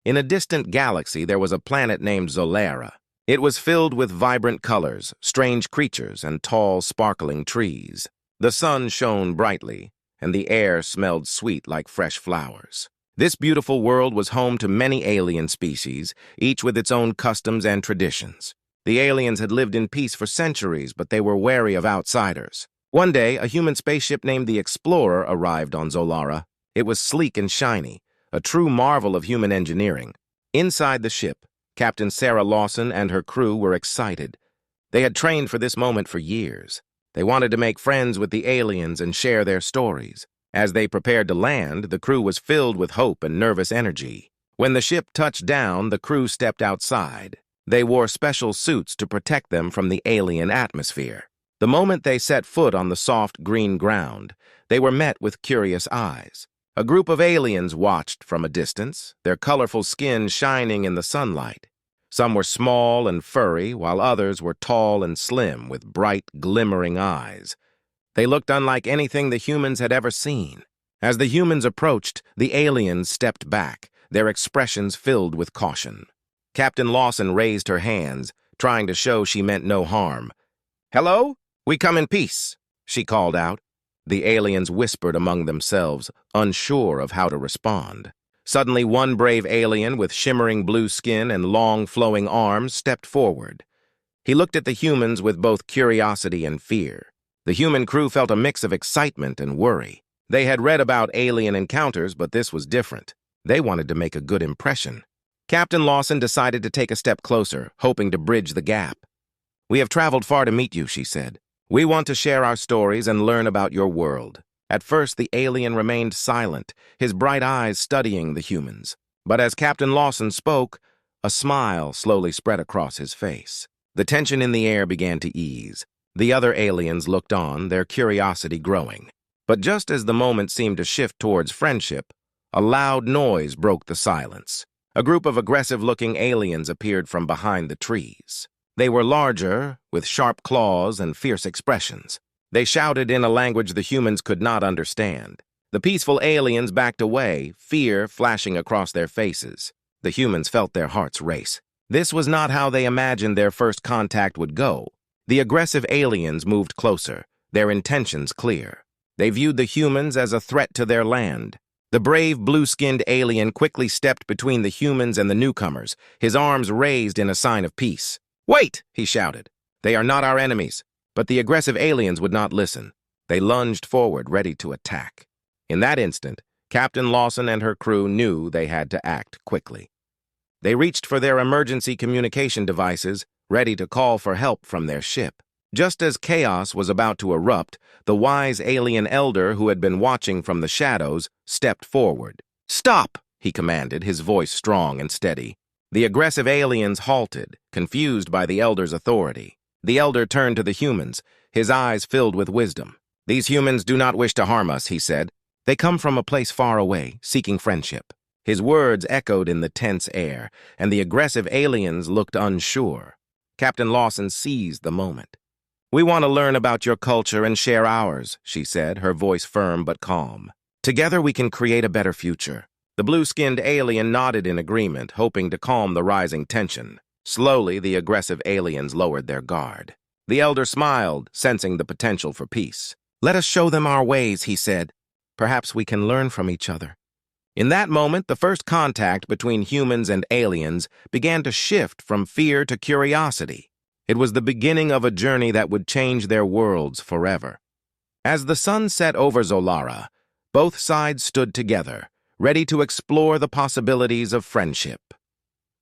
In a distant galaxy, there was a planet named Zolara. It was filled with vibrant colors, strange creatures, and tall, sparkling trees. The sun shone brightly, and the air smelled sweet like fresh flowers. This beautiful world was home to many alien species, each with its own customs and traditions. The aliens had lived in peace for centuries, but they were wary of outsiders. One day, a human spaceship named the Explorer arrived on Zolara. It was sleek and shiny, a true marvel of human engineering. Inside the ship, Captain Sarah Lawson and her crew were excited. They had trained for this moment for years. They wanted to make friends with the aliens and share their stories. As they prepared to land, the crew was filled with hope and nervous energy. When the ship touched down, the crew stepped outside. They wore special suits to protect them from the alien atmosphere. The moment they set foot on the soft green ground, they were met with curious eyes. A group of aliens watched from a distance, their colorful skin shining in the sunlight. Some were small and furry, while others were tall and slim with bright, glimmering eyes. They looked unlike anything the humans had ever seen. As the humans approached, the aliens stepped back, their expressions filled with caution. Captain Lawson raised her hands, trying to show she meant no harm. "Hello? We come in peace," she called out. The aliens whispered among themselves, unsure of how to respond. Suddenly, one brave alien with shimmering blue skin and long, flowing arms stepped forward. He looked at the humans with both curiosity and fear. The human crew felt a mix of excitement and worry. They had read about alien encounters, but this was different. They wanted to make a good impression. Captain Lawson decided to take a step closer, hoping to bridge the gap. "We have traveled far to meet you," she said. "We want to share our stories and learn about your world." At first, the alien remained silent, his bright eyes studying the humans. But as Captain Lawson spoke, a smile slowly spread across his face. The tension in the air began to ease. The other aliens looked on, their curiosity growing. But just as the moment seemed to shift towards friendship, a loud noise broke the silence. A group of aggressive-looking aliens appeared from behind the trees. They were larger, with sharp claws and fierce expressions. They shouted in a language the humans could not understand. The peaceful aliens backed away, fear flashing across their faces. The humans felt their hearts race. This was not how they imagined their first contact would go. The aggressive aliens moved closer, their intentions clear. They viewed the humans as a threat to their land. The brave, blue-skinned alien quickly stepped between the humans and the newcomers, his arms raised in a sign of peace. "Wait!" he shouted. "They are not our enemies." But the aggressive aliens would not listen. They lunged forward, ready to attack. In that instant, Captain Lawson and her crew knew they had to act quickly. They reached for their emergency communication devices, ready to call for help from their ship. Just as chaos was about to erupt, the wise alien elder who had been watching from the shadows stepped forward. "Stop!" he commanded, his voice strong and steady. The aggressive aliens halted, confused by the elder's authority. The elder turned to the humans, his eyes filled with wisdom. "These humans do not wish to harm us," he said. "They come from a place far away, seeking friendship." His words echoed in the tense air, and the aggressive aliens looked unsure. Captain Lawson seized the moment. "We want to learn about your culture and share ours," she said, her voice firm but calm. "Together we can create a better future." The blue-skinned alien nodded in agreement, hoping to calm the rising tension. Slowly, the aggressive aliens lowered their guard. The elder smiled, sensing the potential for peace. "Let us show them our ways," he said. "Perhaps we can learn from each other." In that moment, the first contact between humans and aliens began to shift from fear to curiosity. It was the beginning of a journey that would change their worlds forever. As the sun set over Zolara, both sides stood together, ready to explore the possibilities of friendship.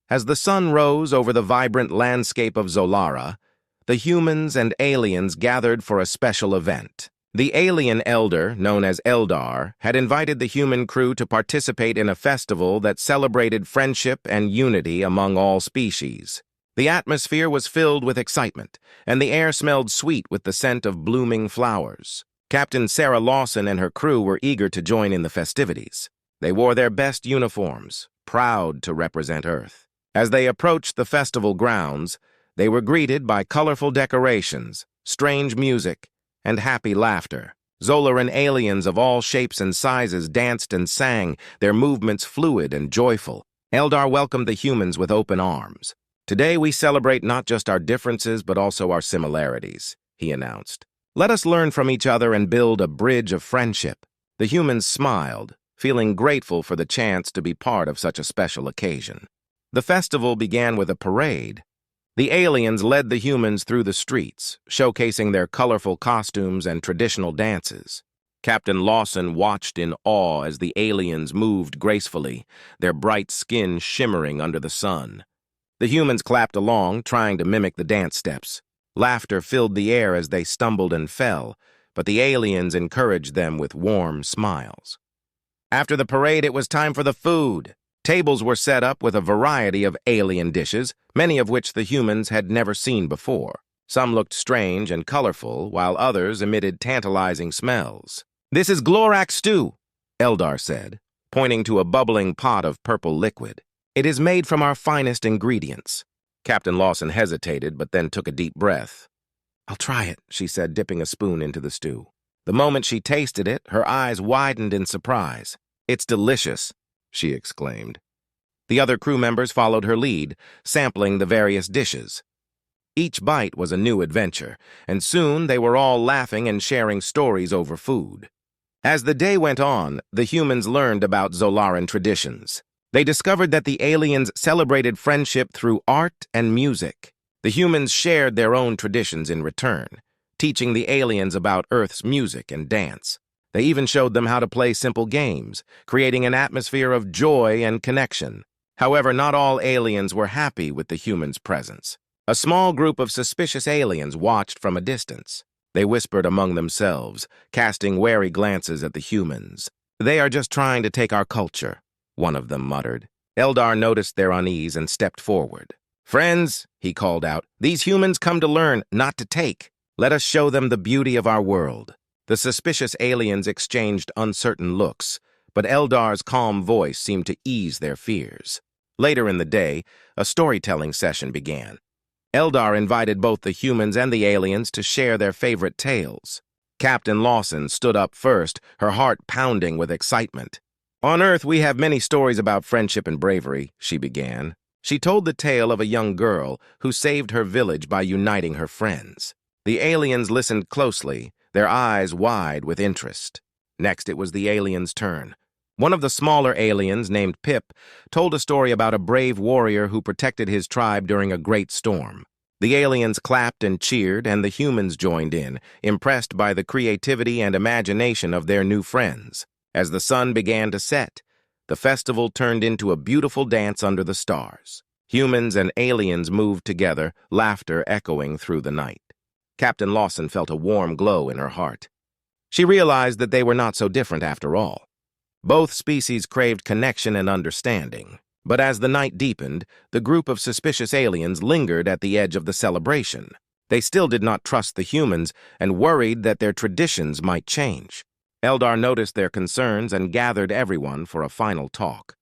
As the sun rose over the vibrant landscape of Zolara, the humans and aliens gathered for a special event. The alien elder, known as Eldar, had invited the human crew to participate in a festival that celebrated friendship and unity among all species. The atmosphere was filled with excitement, and the air smelled sweet with the scent of blooming flowers. Captain Sarah Lawson and her crew were eager to join in the festivities. They wore their best uniforms, proud to represent Earth. As they approached the festival grounds, they were greeted by colorful decorations, strange music, and happy laughter. Zolaran aliens of all shapes and sizes danced and sang, their movements fluid and joyful. Eldar welcomed the humans with open arms. "Today we celebrate not just our differences but also our similarities," he announced. "Let us learn from each other and build a bridge of friendship." The humans smiled, feeling grateful for the chance to be part of such a special occasion. The festival began with a parade. The aliens led the humans through the streets, showcasing their colorful costumes and traditional dances. Captain Lawson watched in awe as the aliens moved gracefully, their bright skin shimmering under the sun. The humans clapped along, trying to mimic the dance steps. Laughter filled the air as they stumbled and fell, but the aliens encouraged them with warm smiles. After the parade, it was time for the food. Tables were set up with a variety of alien dishes, many of which the humans had never seen before. Some looked strange and colorful, while others emitted tantalizing smells. "This is Glorak stew," Eldar said, pointing to a bubbling pot of purple liquid. "It is made from our finest ingredients." Captain Lawson hesitated, but then took a deep breath. "I'll try it," she said, dipping a spoon into the stew. The moment she tasted it, her eyes widened in surprise. "It's delicious," she exclaimed. The other crew members followed her lead, sampling the various dishes. Each bite was a new adventure, and soon they were all laughing and sharing stories over food. As the day went on, the humans learned about Zolaran traditions. They discovered that the aliens celebrated friendship through art and music. The humans shared their own traditions in return, teaching the aliens about Earth's music and dance. They even showed them how to play simple games, creating an atmosphere of joy and connection. However, not all aliens were happy with the humans' presence. A small group of suspicious aliens watched from a distance. They whispered among themselves, casting wary glances at the humans. "They are just trying to take our culture," one of them muttered. Eldar noticed their unease and stepped forward. "Friends," he called out, "these humans come to learn, not to take. Let us show them the beauty of our world." The suspicious aliens exchanged uncertain looks, but Eldar's calm voice seemed to ease their fears. Later in the day, a storytelling session began. Eldar invited both the humans and the aliens to share their favorite tales. Captain Lawson stood up first, her heart pounding with excitement. "On Earth, we have many stories about friendship and bravery," she began. She told the tale of a young girl who saved her village by uniting her friends. The aliens listened closely, their eyes wide with interest. Next, it was the aliens' turn. One of the smaller aliens, named Pip, told a story about a brave warrior who protected his tribe during a great storm. The aliens clapped and cheered, and the humans joined in, impressed by the creativity and imagination of their new friends. As the sun began to set, the festival turned into a beautiful dance under the stars. Humans and aliens moved together, laughter echoing through the night. Captain Lawson felt a warm glow in her heart. She realized that they were not so different after all. Both species craved connection and understanding. But as the night deepened, the group of suspicious aliens lingered at the edge of the celebration. They still did not trust the humans and worried that their traditions might change. Eldar noticed their concerns and gathered everyone for a final talk.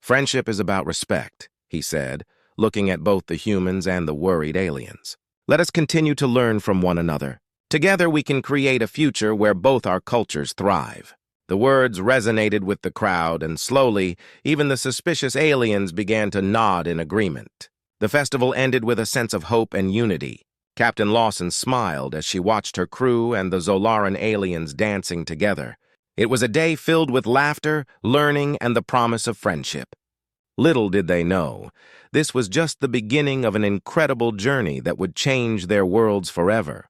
"Friendship is about respect," he said, looking at both the humans and the worried aliens. "Let us continue to learn from one another. Together we can create a future where both our cultures thrive." The words resonated with the crowd, and slowly, even the suspicious aliens began to nod in agreement. The festival ended with a sense of hope and unity. Captain Lawson smiled as she watched her crew and the Zolaran aliens dancing together. It was a day filled with laughter, learning, and the promise of friendship. Little did they know, this was just the beginning of an incredible journey that would change their worlds forever.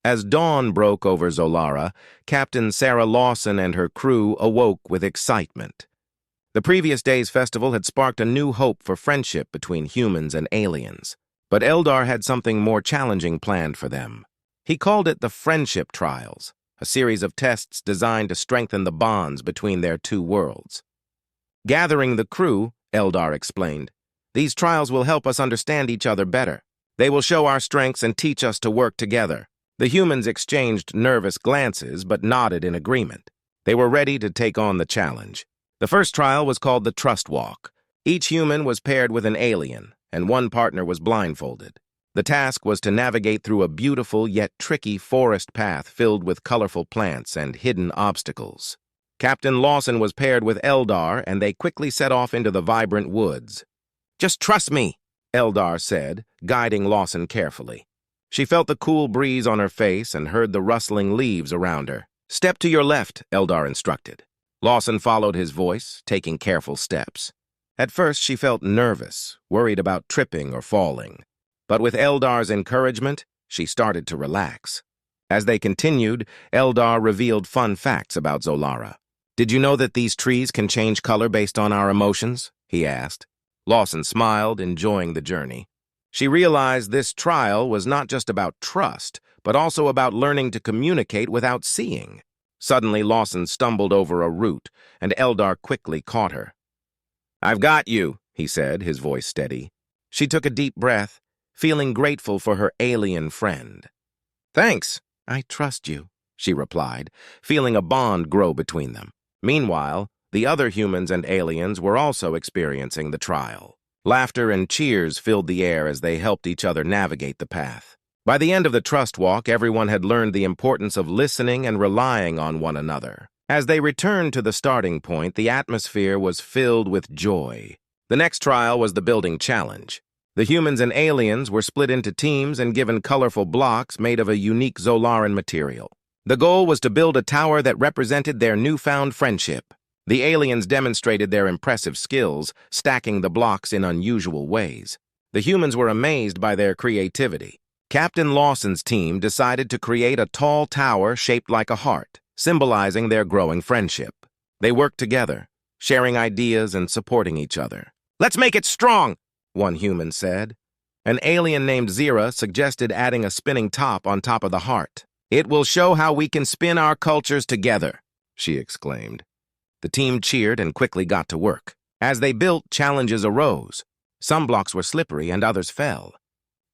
As dawn broke over Zolara, Captain Sarah Lawson and her crew awoke with excitement. The previous day's festival had sparked a new hope for friendship between humans and aliens. But Eldar had something more challenging planned for them. He called it the Friendship Trials, a series of tests designed to strengthen the bonds between their two worlds. "Gathering the crew," Eldar explained, "these trials will help us understand each other better. They will show our strengths and teach us to work together." The humans exchanged nervous glances but nodded in agreement. They were ready to take on the challenge. The first trial was called the Trust Walk. Each human was paired with an alien, and one partner was blindfolded. The task was to navigate through a beautiful yet tricky forest path filled with colorful plants and hidden obstacles. Captain Lawson was paired with Eldar, and they quickly set off into the vibrant woods. "Just trust me," Eldar said, guiding Lawson carefully. She felt the cool breeze on her face and heard the rustling leaves around her. "Step to your left," Eldar instructed. Lawson followed his voice, taking careful steps. At first, she felt nervous, worried about tripping or falling. But with Eldar's encouragement, she started to relax. As they continued, Eldar revealed fun facts about Zolara. "Did you know that these trees can change color based on our emotions?" he asked. Lawson smiled, enjoying the journey. She realized this trial was not just about trust, but also about learning to communicate without seeing. Suddenly, Lawson stumbled over a root, and Eldar quickly caught her. "I've got you," he said, his voice steady. She took a deep breath, feeling grateful for her alien friend. "Thanks. I trust you," she replied, feeling a bond grow between them. Meanwhile, the other humans and aliens were also experiencing the trial. Laughter and cheers filled the air as they helped each other navigate the path. By the end of the trust walk, everyone had learned the importance of listening and relying on one another. As they returned to the starting point, the atmosphere was filled with joy. The next trial was the building challenge. The humans and aliens were split into teams and given colorful blocks made of a unique Zolaran material. The goal was to build a tower that represented their newfound friendship. The aliens demonstrated their impressive skills, stacking the blocks in unusual ways. The humans were amazed by their creativity. Captain Lawson's team decided to create a tall tower shaped like a heart, symbolizing their growing friendship. They worked together, sharing ideas and supporting each other. "Let's make it strong," one human said. An alien named Zira suggested adding a spinning top on top of the heart. "It will show how we can spin our cultures together," she exclaimed. The team cheered and quickly got to work. As they built, challenges arose. Some blocks were slippery and others fell.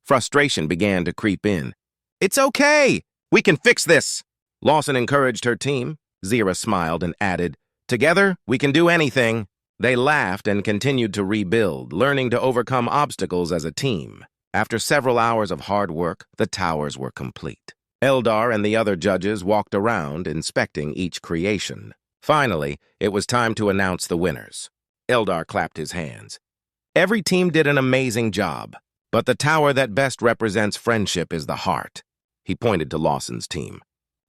Frustration began to creep in. "It's okay! We can fix this!" Lawson encouraged her team. Zira smiled and added, "Together, we can do anything." They laughed and continued to rebuild, learning to overcome obstacles as a team. After several hours of hard work, the towers were complete. Eldar and the other judges walked around, inspecting each creation. Finally, it was time to announce the winners. Eldar clapped his hands. "Every team did an amazing job, but the tower that best represents friendship is the heart." He pointed to Lawson's team.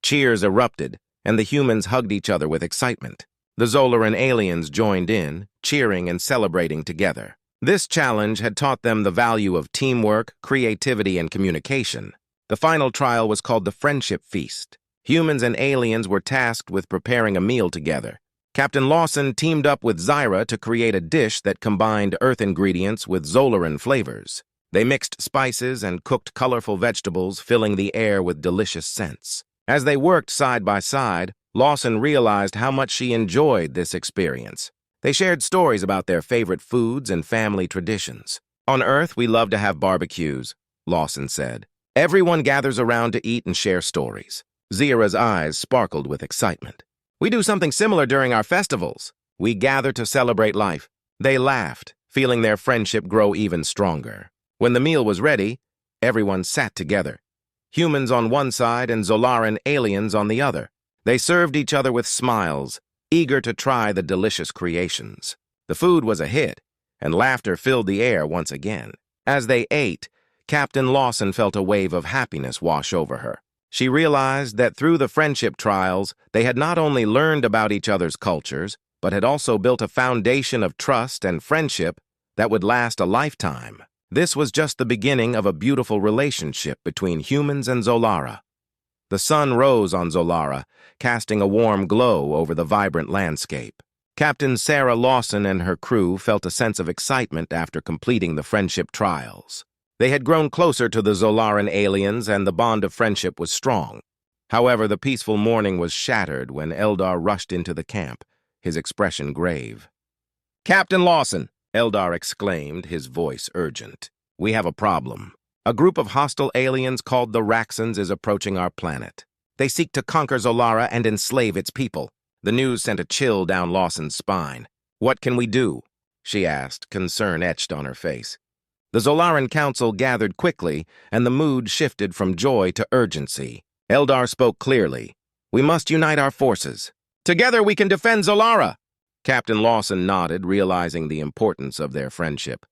Cheers erupted, and the humans hugged each other with excitement. The Zolaran aliens joined in, cheering and celebrating together. This challenge had taught them the value of teamwork, creativity, and communication. The final trial was called the Friendship Feast. Humans and aliens were tasked with preparing a meal together. Captain Lawson teamed up with Zyra to create a dish that combined Earth ingredients with Zolaran flavors. They mixed spices and cooked colorful vegetables, filling the air with delicious scents. As they worked side by side, Lawson realized how much she enjoyed this experience. They shared stories about their favorite foods and family traditions. "On Earth, we love to have barbecues," Lawson said. "Everyone gathers around to eat and share stories." Zira's eyes sparkled with excitement. "We do something similar during our festivals. We gather to celebrate life." They laughed, feeling their friendship grow even stronger. When the meal was ready, everyone sat together. Humans on one side and Zolaran aliens on the other. They served each other with smiles, eager to try the delicious creations. The food was a hit, and laughter filled the air once again. As they ate, Captain Lawson felt a wave of happiness wash over her. She realized that through the friendship trials, they had not only learned about each other's cultures, but had also built a foundation of trust and friendship that would last a lifetime. This was just the beginning of a beautiful relationship between humans and Zolara. The sun rose on Zolara, casting a warm glow over the vibrant landscape. Captain Sarah Lawson and her crew felt a sense of excitement after completing the friendship trials. They had grown closer to the Zolaran aliens, and the bond of friendship was strong. However, the peaceful morning was shattered when Eldar rushed into the camp, his expression grave. "Captain Lawson!" Eldar exclaimed, his voice urgent. "We have a problem. A group of hostile aliens called the Raxons is approaching our planet. They seek to conquer Zolara and enslave its people." The news sent a chill down Lawson's spine. "What can we do?" she asked, concern etched on her face. The Zolaran Council gathered quickly, and the mood shifted from joy to urgency. Eldar spoke clearly. "We must unite our forces. Together we can defend Zolara. Captain Lawson nodded, realizing the importance of their friendship.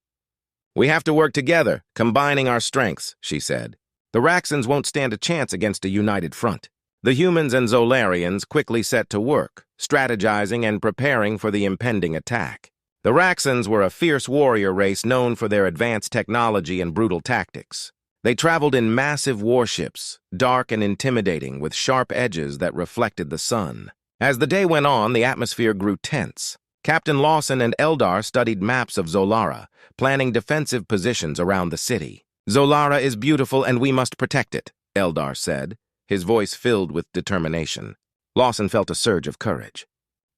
We have to work together, combining our strengths, she said. The Raxans won't stand a chance against a united front. The humans and Zolarians quickly set to work, strategizing and preparing for the impending attack. The Raxans were a fierce warrior race known for their advanced technology and brutal tactics. They traveled in massive warships, dark and intimidating, with sharp edges that reflected the sun. As the day went on, the atmosphere grew tense. Captain Lawson and Eldar studied maps of Zolara, planning defensive positions around the city. Zolara is beautiful and we must protect it, Eldar said, his voice filled with determination. Lawson felt a surge of courage.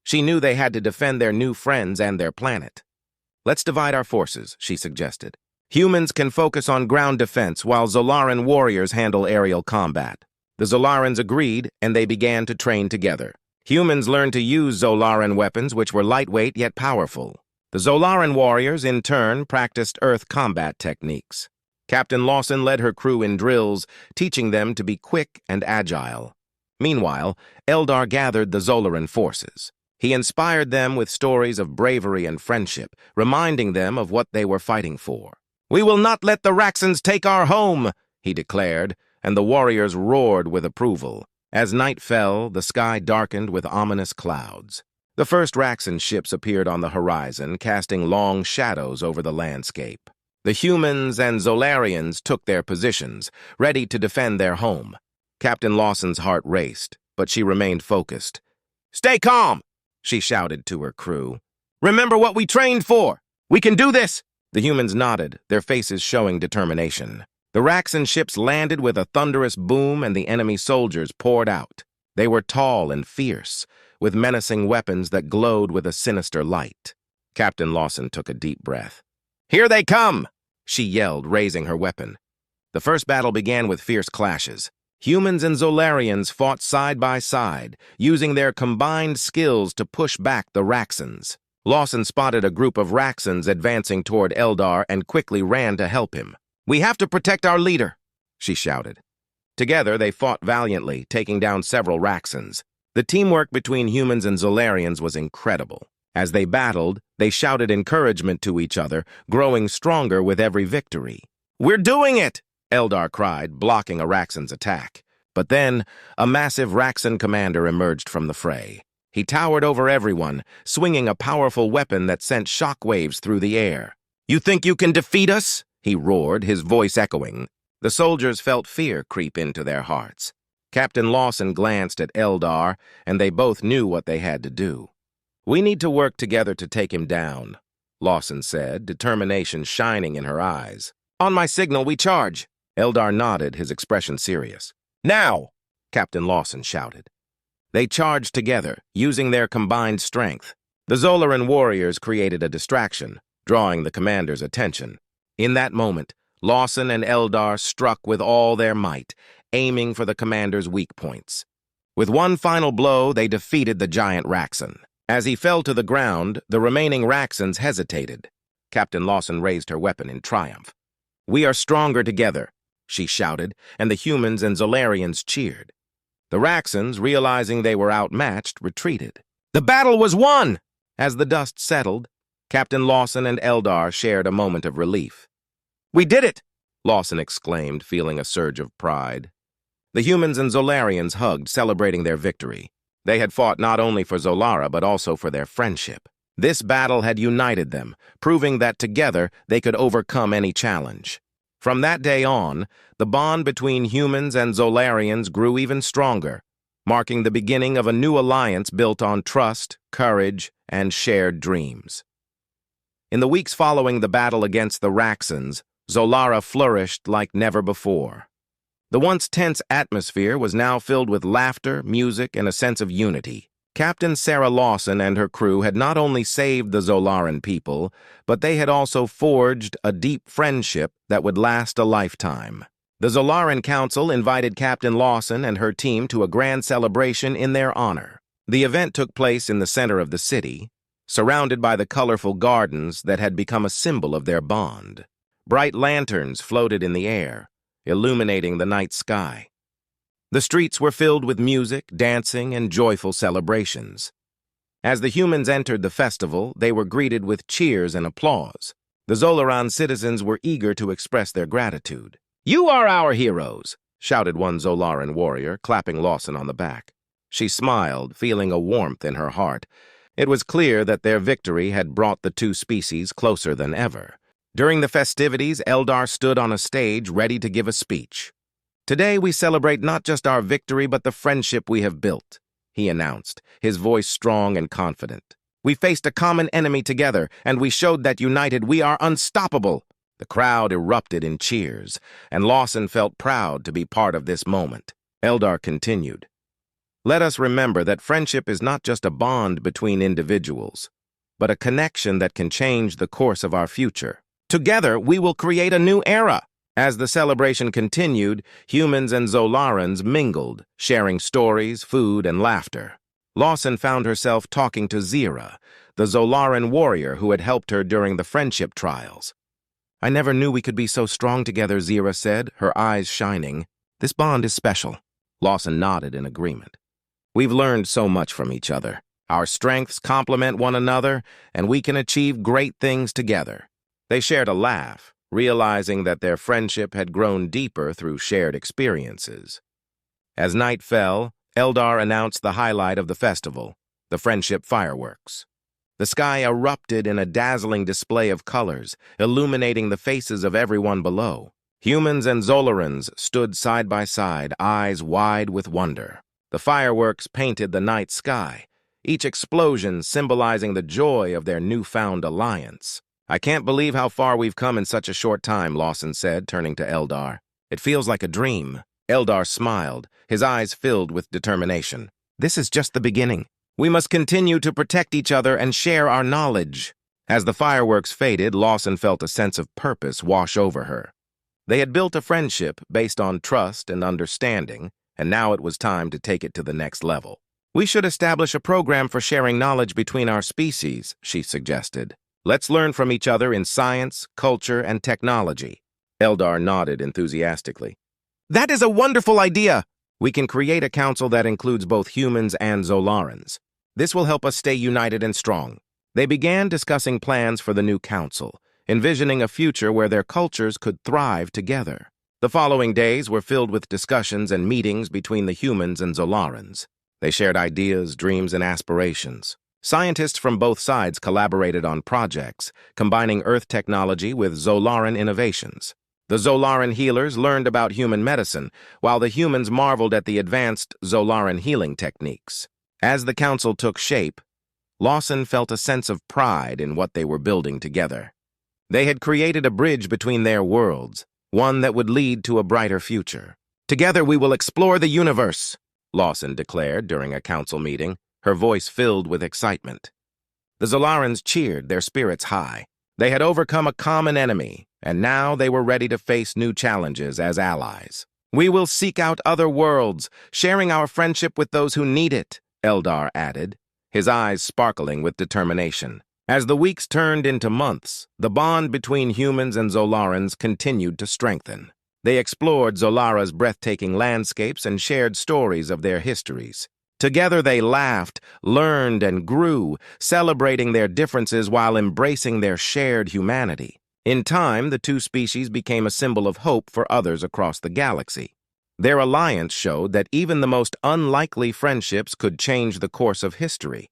She knew they had to defend their new friends and their planet. Let's divide our forces, she suggested. Humans can focus on ground defense while Zolaran warriors handle aerial combat. The Zolarans agreed, and they began to train together. Humans learned to use Zolaran weapons, which were lightweight yet powerful. The Zolaran warriors, in turn, practiced earth combat techniques. Captain Lawson led her crew in drills, teaching them to be quick and agile. Meanwhile, Eldar gathered the Zolaran forces. He inspired them with stories of bravery and friendship, reminding them of what they were fighting for. "We will not let the Raxans take our home," he declared, and the warriors roared with approval. As night fell, the sky darkened with ominous clouds. The first Raxan ships appeared on the horizon, casting long shadows over the landscape. The humans and Zolarians took their positions, ready to defend their home. Captain Lawson's heart raced, but she remained focused. "Stay calm!" she shouted to her crew. "Remember what we trained for! We can do this!" The humans nodded, their faces showing determination. The Raxan ships landed with a thunderous boom and the enemy soldiers poured out. They were tall and fierce, with menacing weapons that glowed with a sinister light. Captain Lawson took a deep breath. "Here they come!" she yelled, raising her weapon. The first battle began with fierce clashes. Humans and Zolarians fought side by side, using their combined skills to push back the Raxans. Lawson spotted a group of Raxans advancing toward Eldar and quickly ran to help him. "We have to protect our leader," she shouted. Together, they fought valiantly, taking down several Raxans. The teamwork between humans and Zolarians was incredible. As they battled, they shouted encouragement to each other, growing stronger with every victory. "We're doing it!" Eldar cried, blocking a Raxan's attack. But then, a massive Raxan commander emerged from the fray. He towered over everyone, swinging a powerful weapon that sent shockwaves through the air. "You think you can defeat us?" he roared, his voice echoing. The soldiers felt fear creep into their hearts. Captain Lawson glanced at Eldar, and they both knew what they had to do. "We need to work together to take him down," Lawson said, determination shining in her eyes. "On my signal, we charge." Eldar nodded, his expression serious. "Now!" Captain Lawson shouted. They charged together, using their combined strength. The Zolaran warriors created a distraction, drawing the commander's attention. In that moment, Lawson and Eldar struck with all their might, aiming for the commander's weak points. With one final blow, they defeated the giant Raxan. As he fell to the ground, the remaining Raxans hesitated. Captain Lawson raised her weapon in triumph. "We are stronger together," she shouted, and the humans and Zolarians cheered. The Raxans, realizing they were outmatched, retreated. The battle was won! As the dust settled, Captain Lawson and Eldar shared a moment of relief. "We did it!" Lawson exclaimed, feeling a surge of pride. The humans and Zolarians hugged, celebrating their victory. They had fought not only for Zolara, but also for their friendship. This battle had united them, proving that together they could overcome any challenge. From that day on, the bond between humans and Zolarians grew even stronger, marking the beginning of a new alliance built on trust, courage, and shared dreams. In the weeks following the battle against the Raxans, Zolara flourished like never before. The once tense atmosphere was now filled with laughter, music, and a sense of unity. Captain Sarah Lawson and her crew had not only saved the Zolaran people, but they had also forged a deep friendship that would last a lifetime. The Zolaran Council invited Captain Lawson and her team to a grand celebration in their honor. The event took place in the center of the city, surrounded by the colorful gardens that had become a symbol of their bond. Bright lanterns floated in the air, illuminating the night sky. The streets were filled with music, dancing, and joyful celebrations. As the humans entered the festival, they were greeted with cheers and applause. The Zolaran citizens were eager to express their gratitude. "You are our heroes!" shouted one Zolaran warrior, clapping Lawson on the back. She smiled, feeling a warmth in her heart. It was clear that their victory had brought the two species closer than ever. During the festivities, Eldar stood on a stage ready to give a speech. "Today we celebrate not just our victory but the friendship we have built," he announced, his voice strong and confident. "We faced a common enemy together, and we showed that united we are unstoppable." The crowd erupted in cheers, and Lawson felt proud to be part of this moment. Eldar continued, "Let us remember that friendship is not just a bond between individuals, but a connection that can change the course of our future. Together, we will create a new era." As the celebration continued, humans and Zolarans mingled, sharing stories, food, and laughter. Lawson found herself talking to Zira, the Zolaran warrior who had helped her during the friendship trials. "I never knew we could be so strong together," Zira said, her eyes shining. "This bond is special." Lawson nodded in agreement. "We've learned so much from each other. Our strengths complement one another, and we can achieve great things together." They shared a laugh, realizing that their friendship had grown deeper through shared experiences. As night fell, Eldar announced the highlight of the festival, the friendship fireworks. The sky erupted in a dazzling display of colors, illuminating the faces of everyone below. Humans and Zolarans stood side by side, eyes wide with wonder. The fireworks painted the night sky, each explosion symbolizing the joy of their newfound alliance. "I can't believe how far we've come in such a short time," Lawson said, turning to Eldar. "It feels like a dream." Eldar smiled, his eyes filled with determination. "This is just the beginning. We must continue to protect each other and share our knowledge." As the fireworks faded, Lawson felt a sense of purpose wash over her. They had built a friendship based on trust and understanding, and now it was time to take it to the next level. "We should establish a program for sharing knowledge between our species," she suggested. "Let's learn from each other in science, culture, and technology." Eldar nodded enthusiastically. "That is a wonderful idea! We can create a council that includes both humans and Zolarans. This will help us stay united and strong." They began discussing plans for the new council, envisioning a future where their cultures could thrive together. The following days were filled with discussions and meetings between the humans and Zolarans. They shared ideas, dreams, and aspirations. Scientists from both sides collaborated on projects, combining Earth technology with Zolaran innovations. The Zolaran healers learned about human medicine, while the humans marveled at the advanced Zolaran healing techniques. As the council took shape, Lawson felt a sense of pride in what they were building together. They had created a bridge between their worlds, one that would lead to a brighter future. "Together we will explore the universe," Lawson declared during a council meeting, her voice filled with excitement. The Zolarans cheered, their spirits high. They had overcome a common enemy, and now they were ready to face new challenges as allies. "We will seek out other worlds, sharing our friendship with those who need it," Eldar added, his eyes sparkling with determination. As the weeks turned into months, the bond between humans and Zolarans continued to strengthen. They explored Zolara's breathtaking landscapes and shared stories of their histories. Together they laughed, learned, and grew, celebrating their differences while embracing their shared humanity. In time, the two species became a symbol of hope for others across the galaxy. Their alliance showed that even the most unlikely friendships could change the course of history.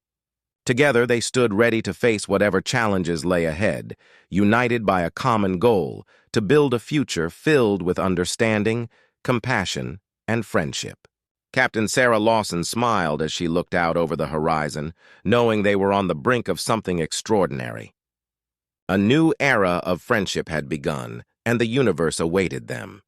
Together they stood ready to face whatever challenges lay ahead, united by a common goal to build a future filled with understanding, compassion, and friendship. Captain Sarah Lawson smiled as she looked out over the horizon, knowing they were on the brink of something extraordinary. A new era of friendship had begun, and the universe awaited them.